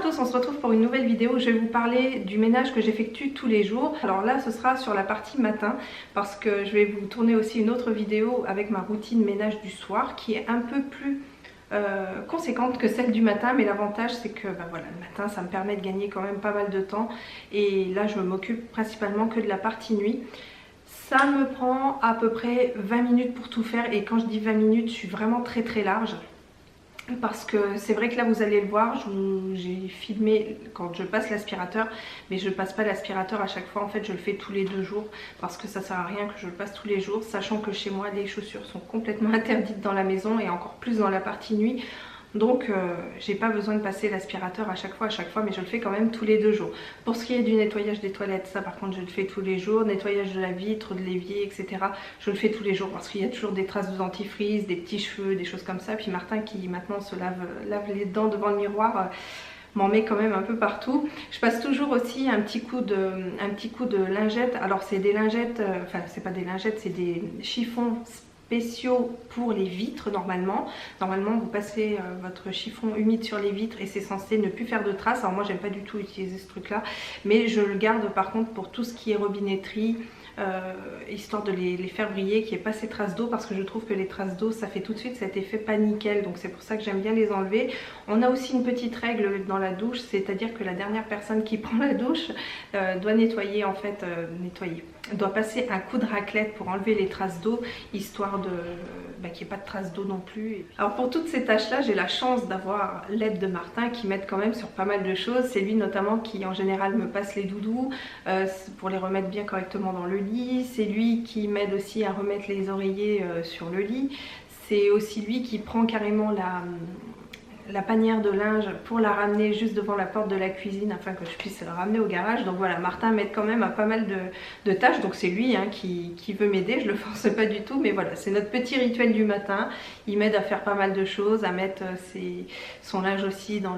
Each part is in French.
tous, on se retrouve pour une nouvelle vidéo. Je vais vous parler du ménage que j'effectue tous les jours. Alors là ce sera sur la partie matin parce que je vais vous tourner aussi une autre vidéo avec ma routine ménage du soir qui est un peu plus conséquente que celle du matin, mais l'avantage c'est que voilà, le matin ça me permet de gagner quand même pas mal de temps et là je m'occupe principalement que de la partie nuit. Ça me prend à peu près 20 minutes pour tout faire et quand je dis 20 minutes je suis vraiment très large. Parce que c'est vrai que là vous allez le voir, j'ai filmé quand je passe l'aspirateur, mais je ne passe pas l'aspirateur à chaque fois, en fait je le fais tous les 2 jours parce que ça sert à rien que je le passe tous les jours, sachant que chez moi les chaussures sont complètement interdites dans la maison et encore plus dans la partie nuit. Donc j'ai pas besoin de passer l'aspirateur à chaque fois, mais je le fais quand même tous les 2 jours. Pour ce qui est du nettoyage des toilettes, ça par contre je le fais tous les jours. Nettoyage de la vitre, de l'évier, etc. je le fais tous les jours parce qu'il y a toujours des traces de dentifrice, des petits cheveux, des choses comme ça. Puis Martin qui maintenant se lave les dents devant le miroir m'en met quand même un peu partout. Je passe toujours aussi un petit coup de lingette. Alors c'est des lingettes, enfin c'est pas des lingettes, c'est des chiffons spéciaux pour les vitres normalement. Normalement vous passez votre chiffon humide sur les vitres et c'est censé ne plus faire de traces. Alors moi j'aime pas du tout utiliser ce truc là, mais je le garde par contre pour tout ce qui est robinetterie, histoire de les faire briller, qu'il n'y ait pas ces traces d'eau, parce que je trouve que les traces d'eau ça fait tout de suite cet effet pas nickel, donc c'est pour ça que j'aime bien les enlever. On a aussi une petite règle dans la douche, c'est à dire que la dernière personne qui prend la douche doit nettoyer, en fait doit passer un coup de raclette pour enlever les traces d'eau, histoire de qu'il n'y ait pas de traces d'eau non plus. Alors pour toutes ces tâches là j'ai la chance d'avoir l'aide de Martin qui m'aide quand même sur pas mal de choses. C'est lui notamment qui en général me passe les doudous pour les remettre bien correctement dans le lit. C'est lui qui m'aide aussi à remettre les oreillers sur le lit. C'est aussi lui qui prend carrément la panière de linge pour la ramener juste devant la porte de la cuisine afin que je puisse la ramener au garage. Donc voilà, Martin m'aide quand même à pas mal de tâches, donc c'est lui qui veut m'aider, je le force pas du tout, mais voilà, c'est notre petit rituel du matin. Il m'aide à faire pas mal de choses, à mettre son linge aussi dans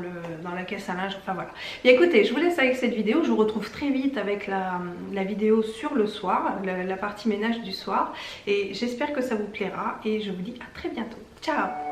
la caisse à linge, enfin voilà. Et écoutez, je vous laisse avec cette vidéo, je vous retrouve très vite avec la vidéo sur le soir, la partie ménage du soir, et j'espère que ça vous plaira et je vous dis à très bientôt. Ciao!